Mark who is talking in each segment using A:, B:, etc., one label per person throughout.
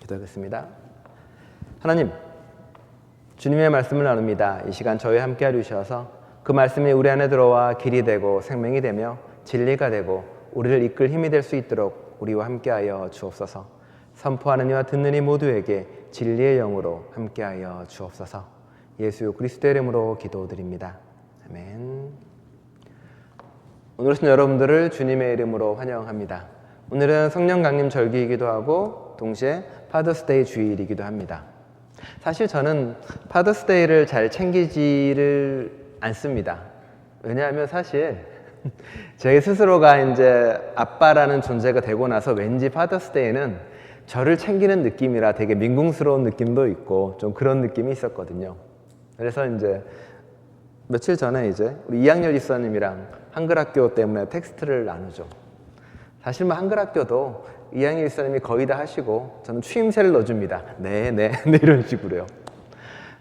A: 기도하겠습니다. 하나님, 주님의 말씀을 나눕니다. 이 시간 저희와 함께 해주셔서 그 말씀이 우리 안에 들어와 길이 되고 생명이 되며 진리가 되고 우리를 이끌 힘이 될 수 있도록 우리와 함께하여 주옵소서. 선포하는 이와 듣는 이 모두에게 진리의 영으로 함께하여 주옵소서. 예수 그리스도의 이름으로 기도드립니다. 아멘. 오늘 오신 여러분들을 주님의 이름으로 환영합니다. 오늘은 성령 강림 절기이기도 하고 동시에 파더스데이 주일이기도 합니다. 사실 저는 파더스데이를 잘 챙기지를 않습니다. 왜냐하면 사실 제 스스로가 이제 아빠라는 존재가 되고 나서 왠지 파더스데이는 저를 챙기는 느낌이라 되게 민궁스러운 느낌도 있고 좀 그런 느낌이 있었거든요. 그래서 이제 며칠 전에 이제 우리 2학년 집사님이랑 한글학교 때문에 텍스트를 나누죠. 사실 뭐 한글학교도 2학년 집사님이 거의 다 하시고 저는 추임새를 넣어줍니다. 네 이런 식으로요.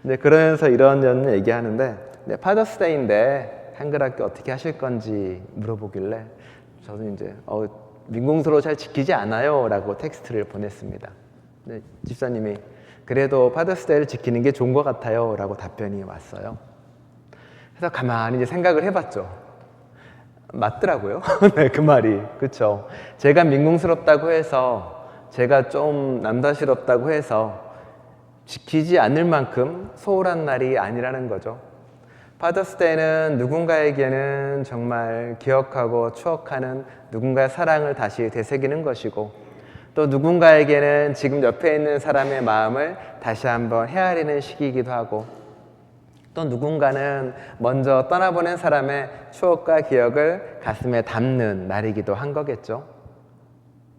A: 근데 그러면서 이런 얘기하는데 파더스데이인데 한글학교 어떻게 하실 건지 물어보길래 저도 이제 민공서로 잘 지키지 않아요 라고 텍스트를 보냈습니다. 근데 집사님이 그래도 파더스데이를 지키는 게 좋은 것 같아요 라고 답변이 왔어요. 그래서 가만히 이제 생각을 해봤죠. 맞더라고요. 네, 그 말이. 그쵸. 제가 민궁스럽다고 해서 제가 좀 남사스럽다고 해서 지키지 않을 만큼 소홀한 날이 아니라는 거죠. 파더스데이는 누군가에게는 정말 기억하고 추억하는 누군가의 사랑을 다시 되새기는 것이고 또 누군가에게는 지금 옆에 있는 사람의 마음을 다시 한번 헤아리는 시기이기도 하고 또 누군가는 먼저 떠나보낸 사람의 추억과 기억을 가슴에 담는 날이기도 한 거겠죠.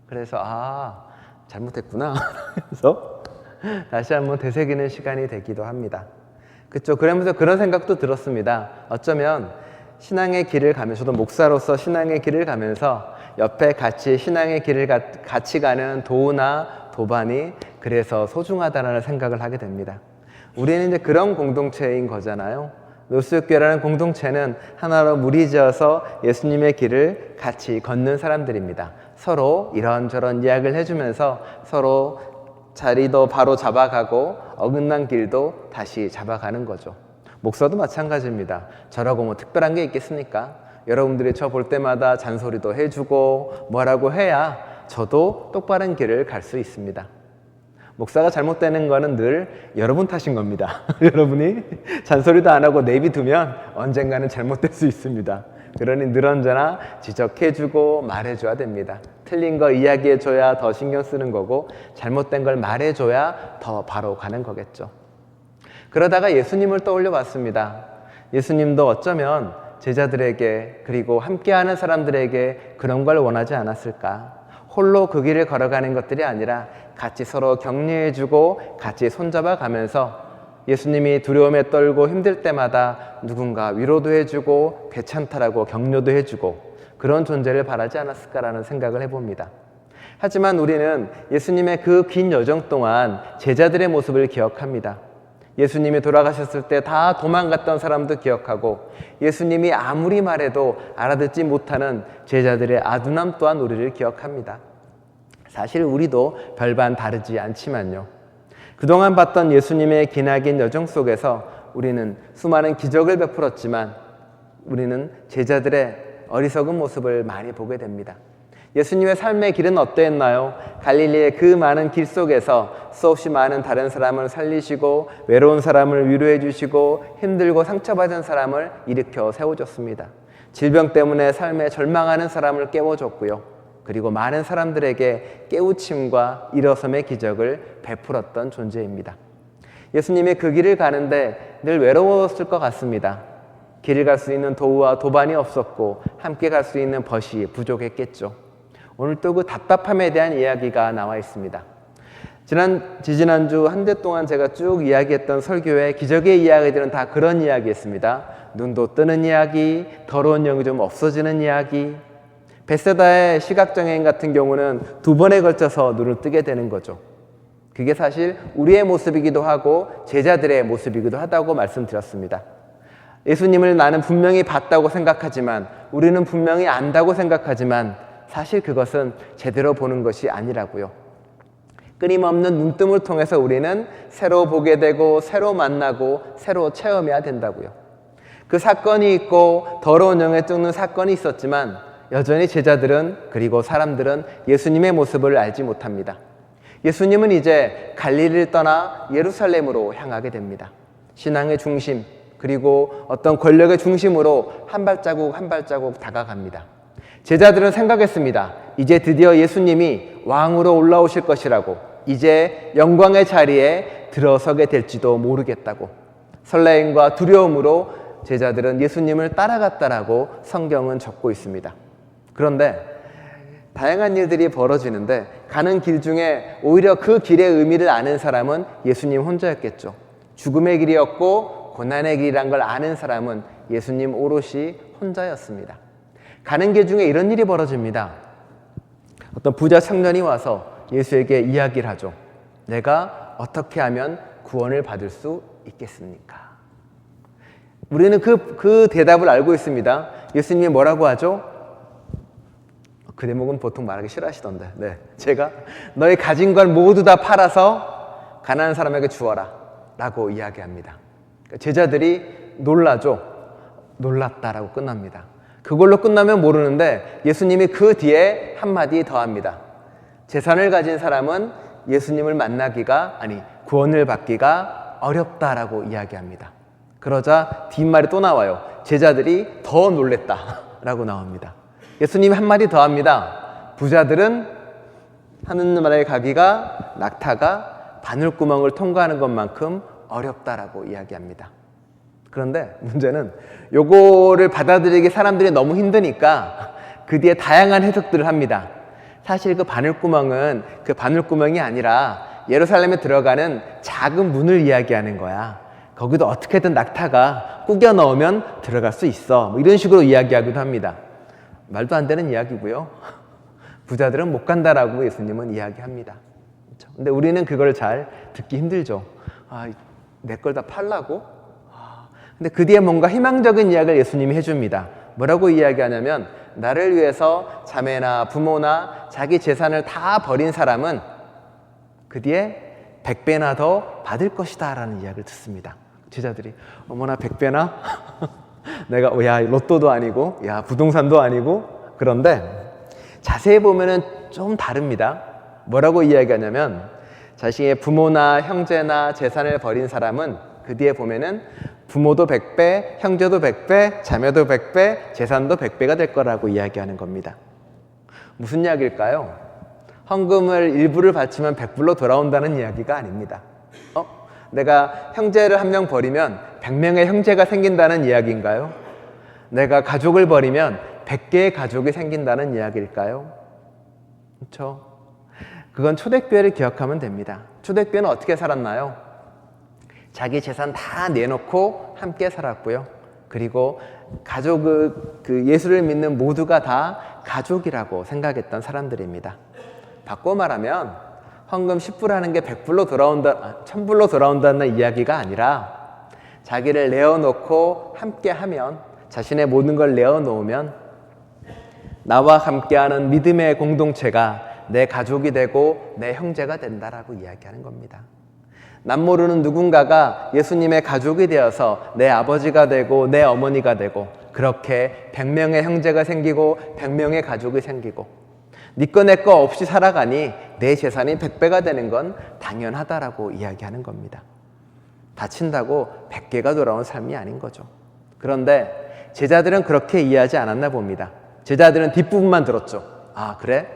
A: 그래서 잘못했구나 그래서 다시 한번 되새기는 시간이 되기도 합니다. 그렇죠. 그러면서 그런 생각도 들었습니다. 어쩌면 신앙의 길을 가면서 저도 목사로서 신앙의 길을 가면서 옆에 같이 신앙의 길을 같이 가는 도우나 도반이 그래서 소중하다는 생각을 하게 됩니다. 우리는 이제 그런 공동체인 거잖아요. 노스교회라는 공동체는 하나로 무리지어서 예수님의 길을 같이 걷는 사람들입니다. 서로 이런저런 이야기를 해주면서 서로 자리도 바로 잡아가고 어긋난 길도 다시 잡아가는 거죠. 목사도 마찬가지입니다. 저라고 뭐 특별한 게 있겠습니까? 여러분들이 저 볼 때마다 잔소리도 해주고 뭐라고 해야 저도 똑바른 길을 갈 수 있습니다. 목사가 잘못되는 거는 늘 여러분 탓인 겁니다. 여러분이 잔소리도 안 하고 내비두면 언젠가는 잘못될 수 있습니다. 그러니 늘 언제나 지적해주고 말해줘야 됩니다. 틀린 거 이야기해줘야 더 신경 쓰는 거고 잘못된 걸 말해줘야 더 바로 가는 거겠죠. 그러다가 예수님을 떠올려 봤습니다. 예수님도 어쩌면 제자들에게 그리고 함께하는 사람들에게 그런 걸 원하지 않았을까? 홀로 그 길을 걸어가는 것들이 아니라 같이 서로 격려해주고 같이 손잡아 가면서 예수님이 두려움에 떨고 힘들 때마다 누군가 위로도 해주고 괜찮다라고 격려도 해주고 그런 존재를 바라지 않았을까라는 생각을 해봅니다. 하지만 우리는 예수님의 그 긴 여정 동안 제자들의 모습을 기억합니다. 예수님이 돌아가셨을 때 다 도망갔던 사람도 기억하고 예수님이 아무리 말해도 알아듣지 못하는 제자들의 아둔함 또한 우리를 기억합니다. 사실 우리도 별반 다르지 않지만요. 그동안 봤던 예수님의 기나긴 여정 속에서 우리는 수많은 기적을 베풀었지만 우리는 제자들의 어리석은 모습을 많이 보게 됩니다. 예수님의 삶의 길은 어떠했나요? 갈릴리의 그 많은 길 속에서 수없이 많은 다른 사람을 살리시고 외로운 사람을 위로해 주시고 힘들고 상처받은 사람을 일으켜 세워줬습니다. 질병 때문에 삶에 절망하는 사람을 깨워줬고요. 그리고 많은 사람들에게 깨우침과 일어섬의 기적을 베풀었던 존재입니다. 예수님이 그 길을 가는데 늘 외로웠을 것 같습니다. 길을 갈 수 있는 도우와 도반이 없었고 함께 갈 수 있는 벗이 부족했겠죠. 오늘 또 그 답답함에 대한 이야기가 나와 있습니다. 지지난주 한 달 동안 제가 쭉 이야기했던 설교의 기적의 이야기들은 다 그런 이야기였습니다. 눈도 뜨는 이야기, 더러운 영이 좀 없어지는 이야기. 벳세다의 시각장애인 같은 경우는 2번에 걸쳐서 눈을 뜨게 되는 거죠. 그게 사실 우리의 모습이기도 하고 제자들의 모습이기도 하다고 말씀드렸습니다. 예수님을 나는 분명히 봤다고 생각하지만 우리는 분명히 안다고 생각하지만 사실 그것은 제대로 보는 것이 아니라고요. 끊임없는 눈뜸을 통해서 우리는 새로 보게 되고 새로 만나고 새로 체험해야 된다고요. 그 사건이 있고 더러운 영에 쫓는 사건이 있었지만 여전히 제자들은 그리고 사람들은 예수님의 모습을 알지 못합니다. 예수님은 이제 갈릴리를 떠나 예루살렘으로 향하게 됩니다. 신앙의 중심 그리고 어떤 권력의 중심으로 한 발자국 한 발자국 다가갑니다. 제자들은 생각했습니다. 이제 드디어 예수님이 왕으로 올라오실 것이라고, 이제 영광의 자리에 들어서게 될지도 모르겠다고, 설레임과 두려움으로 제자들은 예수님을 따라갔다라고 성경은 적고 있습니다. 그런데 다양한 일들이 벌어지는데 가는 길 중에 오히려 그 길의 의미를 아는 사람은 예수님 혼자였겠죠. 죽음의 길이었고 고난의 길이란 걸 아는 사람은 예수님 오롯이 혼자였습니다. 가는 길 중에 이런 일이 벌어집니다. 어떤 부자 청년이 와서 예수에게 이야기를 하죠. 내가 어떻게 하면 구원을 받을 수 있겠습니까? 우리는 그 대답을 알고 있습니다. 예수님이 뭐라고 하죠? 그 대목은 보통 말하기 싫어하시던데, 제가 너희 가진 걸 모두 다 팔아서 가난한 사람에게 주어라 라고 이야기합니다. 제자들이 놀라죠. 놀랐다라고 끝납니다. 그걸로 끝나면 모르는데 예수님이 그 뒤에 한마디 더 합니다. 재산을 가진 사람은 예수님을 만나기가, 구원을 받기가 어렵다라고 이야기합니다. 그러자 뒷말이 또 나와요. 제자들이 더 놀랬다라고 나옵니다. 예수님이 한마디 더 합니다. 부자들은 하늘나라에 가기가, 낙타가 바늘구멍을 통과하는 것만큼 어렵다라고 이야기합니다. 그런데 문제는 요거를 받아들이기 사람들이 너무 힘드니까 그 뒤에 다양한 해석들을 합니다. 사실 그 바늘구멍은 그 바늘구멍이 아니라 예루살렘에 들어가는 작은 문을 이야기하는 거야. 거기도 어떻게든 낙타가 꾸겨 넣으면 들어갈 수 있어. 뭐 이런 식으로 이야기하기도 합니다. 말도 안 되는 이야기고요. 부자들은 못 간다라고 예수님은 이야기합니다. 그렇죠? 근데 우리는 그걸 잘 듣기 힘들죠. 내 걸 다 팔라고? 근데 그 뒤에 뭔가 희망적인 이야기를 예수님이 해줍니다. 뭐라고 이야기하냐면 나를 위해서 자매나 부모나 자기 재산을 다 버린 사람은 그 뒤에 100배나 더 받을 것이다 라는 이야기를 듣습니다. 제자들이 어머나 100배나? 내가 로또도 아니고 부동산도 아니고. 그런데 자세히 보면은 좀 다릅니다. 뭐라고 이야기하냐면 자신의 부모나 형제나 재산을 버린 사람은 그 뒤에 보면은 부모도 100배, 형제도 100배, 자매도 100배, 재산도 100배가 될 거라고 이야기하는 겁니다. 무슨 이야기일까요? 헌금을 일부를 바치면 100불로 돌아온다는 이야기가 아닙니다. 내가 형제를 한 명 버리면 100명의 형제가 생긴다는 이야기인가요? 내가 가족을 버리면 100개의 가족이 생긴다는 이야기일까요? 그렇죠? 그건 초대교회를 기억하면 됩니다. 초대교회는 어떻게 살았나요? 자기 재산 다 내놓고 함께 살았고요. 그리고 예수를 믿는 모두가 다 가족이라고 생각했던 사람들입니다. 바꿔 말하면 헌금 10불 하는 게 100불로 돌아온다, 1000불로 돌아온다는 이야기가 아니라 자기를 내어놓고 함께 하면, 자신의 모든 걸 내어놓으면 나와 함께하는 믿음의 공동체가 내 가족이 되고 내 형제가 된다라고 이야기하는 겁니다. 남 모르는 누군가가 예수님의 가족이 되어서 내 아버지가 되고 내 어머니가 되고 그렇게 100명의 형제가 생기고 100명의 가족이 생기고 네 거 내 거 없이 살아가니 내 재산이 100배가 되는 건 당연하다라고 이야기하는 겁니다. 다친다고 100개가 돌아온 삶이 아닌 거죠. 그런데 제자들은 그렇게 이해하지 않았나 봅니다. 제자들은 뒷부분만 들었죠. 그래?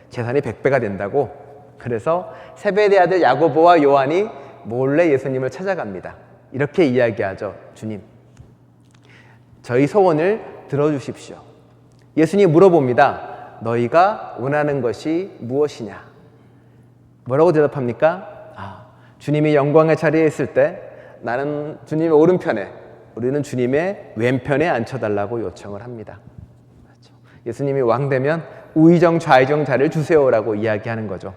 A: 재산이 100배가 된다고? 그래서 세베대 아들 야고보와 요한이 몰래 예수님을 찾아갑니다. 이렇게 이야기하죠. 주님, 저희 소원을 들어주십시오. 예수님이 물어봅니다. 너희가 원하는 것이 무엇이냐? 뭐라고 대답합니까? 주님이 영광의 자리에 있을 때 나는 주님의 오른편에, 우리는 주님의 왼편에 앉혀달라고 요청을 합니다. 그렇죠? 예수님이 왕 되면 우의정 좌의정 자리를 주세요라고 이야기하는 거죠.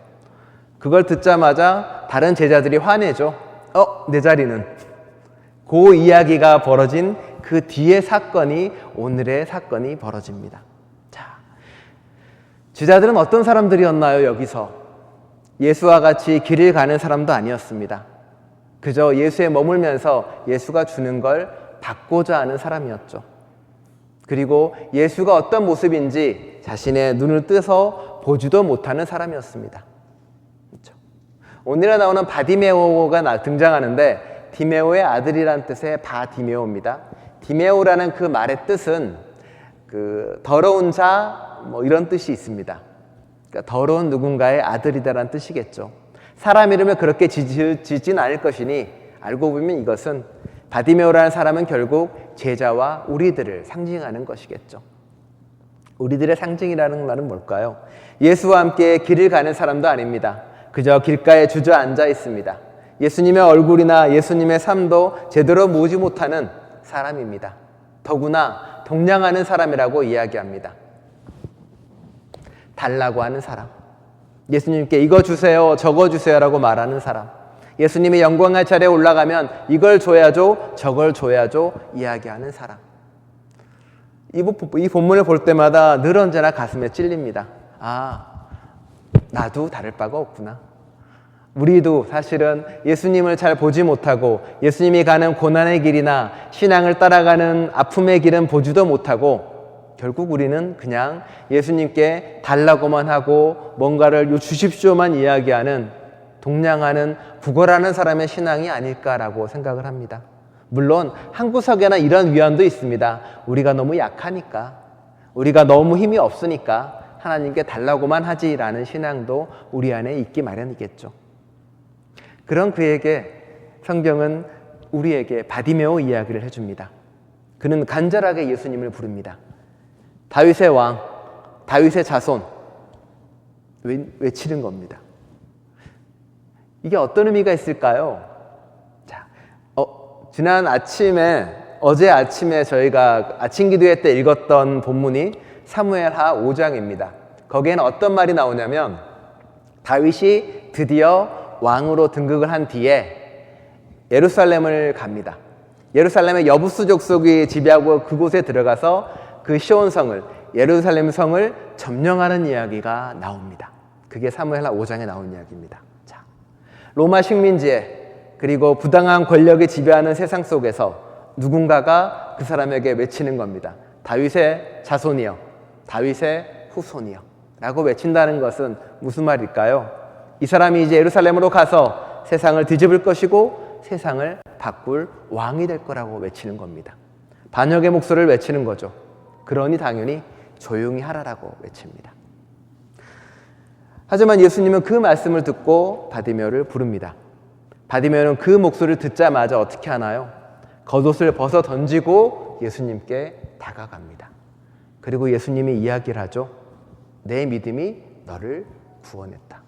A: 그걸 듣자마자 다른 제자들이 화내죠. 내 자리는. 그 이야기가 벌어진 그 뒤의 사건이 오늘의 사건이 벌어집니다. 자, 제자들은 어떤 사람들이었나요? 여기서 예수와 같이 길을 가는 사람도 아니었습니다. 그저 예수에 머물면서 예수가 주는 걸 받고자 하는 사람이었죠. 그리고 예수가 어떤 모습인지 자신의 눈을 뜨서 보지도 못하는 사람이었습니다. 그렇죠? 오늘에 나오는 바디메오가 등장하는데 디메오의 아들이란 뜻의 바디메오입니다. 디메오라는 그 말의 뜻은 그 더러운 자 뭐 이런 뜻이 있습니다. 그러니까 더러운 누군가의 아들이다라는 뜻이겠죠. 사람 이름을 그렇게 짓진 않을 것이니 알고 보면 이것은 바디메오라는 사람은 결국 제자와 우리들을 상징하는 것이겠죠. 우리들의 상징이라는 말은 뭘까요? 예수와 함께 길을 가는 사람도 아닙니다. 그저 길가에 주저앉아 있습니다. 예수님의 얼굴이나 예수님의 삶도 제대로 보지 못하는 사람입니다. 더구나 동냥하는 사람이라고 이야기합니다. 달라고 하는 사람, 예수님께 이거 주세요, 저거 주세요 라고 말하는 사람, 예수님이 영광의 자리에 올라가면 이걸 줘야죠, 저걸 줘야죠 이야기하는 사람. 이 본문을 볼 때마다 늘 언제나 가슴에 찔립니다. 아, 나도 다를 바가 없구나. 우리도 사실은 예수님을 잘 보지 못하고 예수님이 가는 고난의 길이나 신앙을 따라가는 아픔의 길은 보지도 못하고 결국 우리는 그냥 예수님께 달라고만 하고 뭔가를 주십시오만 이야기하는 동냥하는 구걸하는 사람의 신앙이 아닐까라고 생각을 합니다. 물론 한 구석에나 이런 위안도 있습니다. 우리가 너무 약하니까, 우리가 너무 힘이 없으니까 하나님께 달라고만 하지라는 신앙도 우리 안에 있기 마련이겠죠. 그런 그에게 성경은 우리에게 바디메오 이야기를 해줍니다. 그는 간절하게 예수님을 부릅니다. 다윗의 왕, 다윗의 자손 외치는 겁니다. 이게 어떤 의미가 있을까요? 자, 지난 아침에 어제 아침에 저희가 아침 기도회 때 읽었던 본문이 사무엘하 5장입니다. 거기에는 어떤 말이 나오냐면 다윗이 드디어 왕으로 등극을 한 뒤에 예루살렘을 갑니다. 예루살렘의 여부스 족속이 지배하고 그곳에 들어가서 그 시온성을, 예루살렘 성을 점령하는 이야기가 나옵니다. 그게 사무엘하 5장에 나온 이야기입니다. 자, 로마 식민지에 그리고 부당한 권력이 지배하는 세상 속에서 누군가가 그 사람에게 외치는 겁니다. 다윗의 자손이여, 다윗의 후손이여 라고 외친다는 것은 무슨 말일까요? 이 사람이 이제 예루살렘으로 가서 세상을 뒤집을 것이고 세상을 바꿀 왕이 될 거라고 외치는 겁니다. 반역의 목소리를 외치는 거죠. 그러니 당연히 조용히 하라라고 외칩니다. 하지만 예수님은 그 말씀을 듣고 바디메오를 부릅니다. 바디메오는 그 목소리를 듣자마자 어떻게 하나요? 겉옷을 벗어 던지고 예수님께 다가갑니다. 그리고 예수님이 이야기를 하죠. 내 믿음이 너를 구원했다.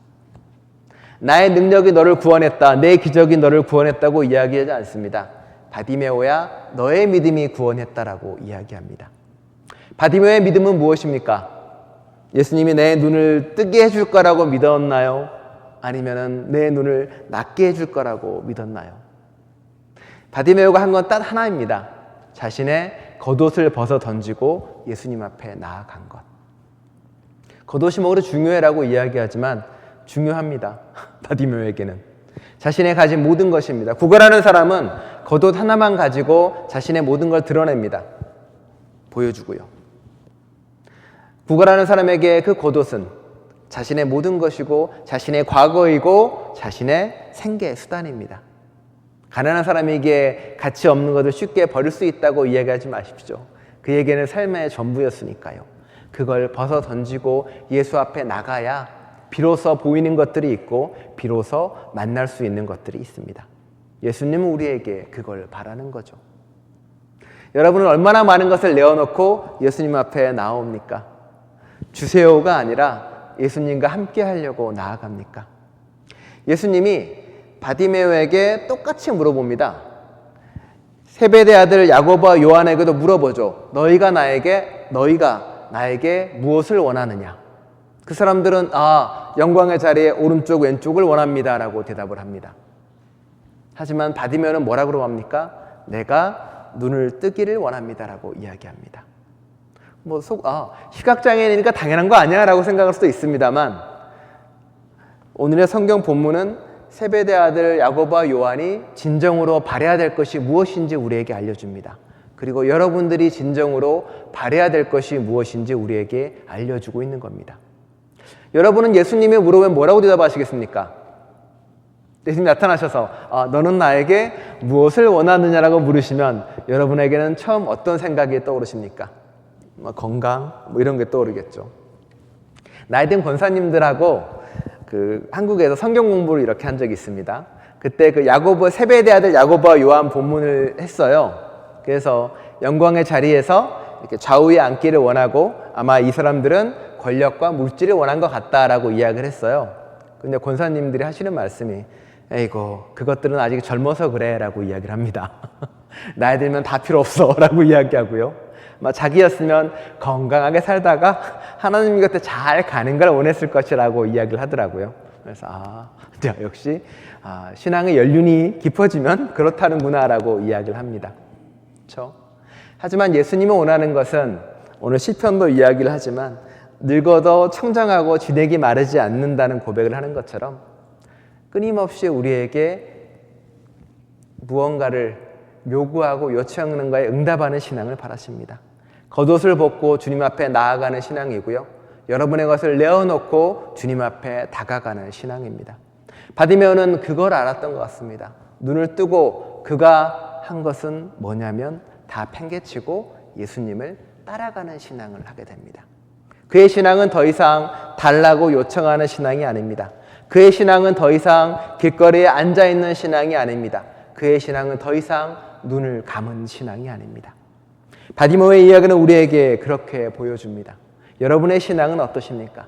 A: 나의 능력이 너를 구원했다. 내 기적이 너를 구원했다고 이야기하지 않습니다. 바디메오야, 너의 믿음이 구원했다라고 이야기합니다. 바디메오의 믿음은 무엇입니까? 예수님이 내 눈을 뜨게 해줄 거라고 믿었나요? 아니면 내 눈을 낫게 해줄 거라고 믿었나요? 바디메오가 한 건 딱 하나입니다. 자신의 겉옷을 벗어 던지고 예수님 앞에 나아간 것. 겉옷이 뭐로 중요해라고 이야기하지만 중요합니다. 바디메오에게는 자신의 가진 모든 것입니다. 구걸하는 사람은 겉옷 하나만 가지고 자신의 모든 걸 드러냅니다. 보여주고요. 구걸하는 사람에게 그 겉옷은 자신의 모든 것이고 자신의 과거이고 자신의 생계 수단입니다. 가난한 사람에게 가치 없는 것을 쉽게 버릴 수 있다고 이야기하지 마십시오. 그에게는 삶의 전부였으니까요. 그걸 벗어 던지고 예수 앞에 나가야 비로소 보이는 것들이 있고 비로소 만날 수 있는 것들이 있습니다. 예수님은 우리에게 그걸 바라는 거죠. 여러분은 얼마나 많은 것을 내어놓고 예수님 앞에 나옵니까? 주세요가 아니라 예수님과 함께 하려고 나아갑니까? 예수님이 바디메오에게 똑같이 물어봅니다. 세베대 아들 야고보와 요한에게도 물어보죠. 너희가 나에게 무엇을 원하느냐? 그 사람들은 영광의 자리에 오른쪽 왼쪽을 원합니다 라고 대답을 합니다. 하지만 바디메오는 뭐라고 합니까? 내가 눈을 뜨기를 원합니다 라고 이야기합니다. 시각장애인이니까 당연한 거 아니야 라고 생각할 수도 있습니다만 오늘의 성경 본문은 세베대 아들 야고보와 요한이 진정으로 바라야 될 것이 무엇인지 우리에게 알려줍니다. 그리고 여러분들이 진정으로 바라야 될 것이 무엇인지 우리에게 알려주고 있는 겁니다. 여러분은 예수님이 물어보면 뭐라고 대답하시겠습니까? 예수님 나타나셔서 너는 나에게 무엇을 원하느냐라고 물으시면 여러분에게는 처음 어떤 생각이 떠오르십니까? 건강? 이런 게 떠오르겠죠. 나이든 권사님들하고 한국에서 성경 공부를 이렇게 한 적이 있습니다. 그때 세베대 아들 야고보와 요한 본문을 했어요. 그래서 영광의 자리에서 이렇게 좌우에 앉기를 원하고 아마 이 사람들은 권력과 물질을 원한 것 같다라고 이야기를 했어요. 근데 권사님들이 하시는 말씀이 에이고 그것들은 아직 젊어서 그래 라고 이야기를 합니다. 나이 들면 다 필요 없어 라고 이야기하고요. 자기였으면 건강하게 살다가 하나님 곁에 잘 가는 걸 원했을 것이라고 이야기를 하더라고요. 그래서 역시 신앙의 연륜이 깊어지면 그렇다는구나 라고 이야기를 합니다. 그렇죠? 하지만 예수님이 원하는 것은 오늘 시편도 이야기를 하지만 늙어도 청정하고 지내기 마르지 않는다는 고백을 하는 것처럼 끊임없이 우리에게 무언가를 요구하고 요청하는 것에 응답하는 신앙을 바라십니다. 겉옷을 벗고 주님 앞에 나아가는 신앙이고요. 여러분의 것을 내어놓고 주님 앞에 다가가는 신앙입니다. 바디메오는 그걸 알았던 것 같습니다. 눈을 뜨고 그가 한 것은 뭐냐면 다 팽개치고 예수님을 따라가는 신앙을 하게 됩니다. 그의 신앙은 더 이상 달라고 요청하는 신앙이 아닙니다. 그의 신앙은 더 이상 길거리에 앉아있는 신앙이 아닙니다. 그의 신앙은 더 이상 눈을 감은 신앙이 아닙니다. 바디메오의 이야기는 우리에게 그렇게 보여줍니다. 여러분의 신앙은 어떠십니까?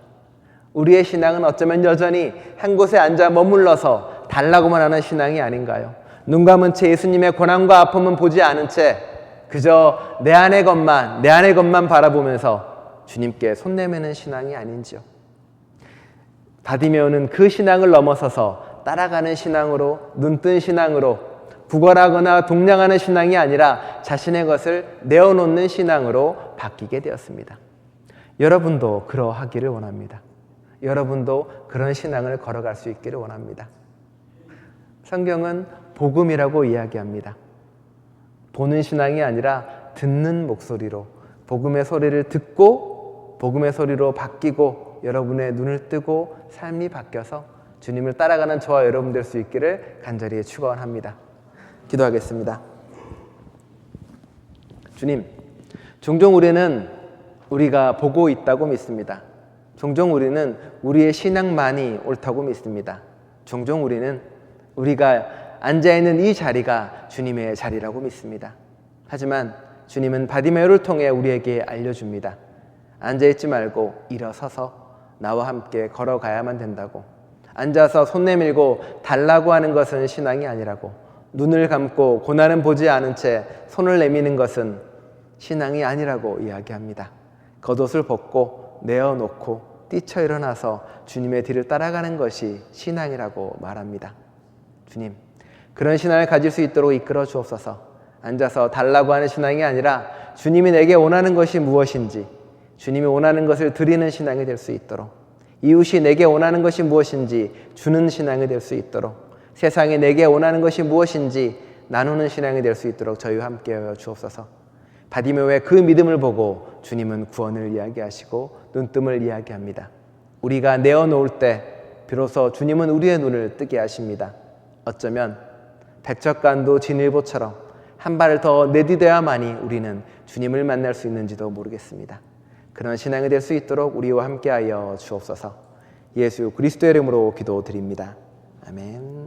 A: 우리의 신앙은 어쩌면 여전히 한 곳에 앉아 머물러서 달라고만 하는 신앙이 아닌가요? 눈 감은 채 예수님의 고난과 아픔은 보지 않은 채 그저 내 안의 것만 바라보면서 주님께 손 내미는 신앙이 아닌지요? 바디메오는 그 신앙을 넘어서서 따라가는 신앙으로, 눈뜬 신앙으로, 구걸하거나 동냥하는 신앙이 아니라 자신의 것을 내어놓는 신앙으로 바뀌게 되었습니다. 여러분도 그러하기를 원합니다. 여러분도 그런 신앙을 걸어갈 수 있기를 원합니다. 성경은 복음이라고 이야기합니다. 보는 신앙이 아니라 듣는 목소리로 복음의 소리를 듣고 복음의 소리로 바뀌고 여러분의 눈을 뜨고 삶이 바뀌어서 주님을 따라가는 저와 여러분 될 수 있기를 간절히 축원합니다. 기도하겠습니다. 주님, 종종 우리가 보고 있다고 믿습니다. 종종 우리는 우리의 신앙만이 옳다고 믿습니다. 종종 우리가 앉아있는 이 자리가 주님의 자리라고 믿습니다. 하지만 주님은 바디메오를 통해 우리에게 알려줍니다. 앉아있지 말고 일어서서 나와 함께 걸어가야만 된다고. 앉아서 손 내밀고 달라고 하는 것은 신앙이 아니라고. 눈을 감고 고난은 보지 않은 채 손을 내미는 것은 신앙이 아니라고 이야기합니다. 겉옷을 벗고 내어놓고 뛰쳐 일어나서 주님의 뒤를 따라가는 것이 신앙이라고 말합니다. 주님, 그런 신앙을 가질 수 있도록 이끌어 주옵소서. 앉아서 달라고 하는 신앙이 아니라 주님이 내게 원하는 것이 무엇인지, 주님이 원하는 것을 드리는 신앙이 될 수 있도록, 이웃이 내게 원하는 것이 무엇인지 주는 신앙이 될 수 있도록, 세상이 내게 원하는 것이 무엇인지 나누는 신앙이 될 수 있도록 저희와 함께하여 주옵소서. 바디메오의 그 믿음을 보고 주님은 구원을 이야기하시고 눈뜸을 이야기합니다. 우리가 내어놓을 때 비로소 주님은 우리의 눈을 뜨게 하십니다. 어쩌면 백척간도 진일보처럼 한 발을 더 내디뎌야만이 우리는 주님을 만날 수 있는지도 모르겠습니다. 그런 신앙이 될 수 있도록 우리와 함께하여 주옵소서. 예수 그리스도의 이름으로 기도드립니다. 아멘.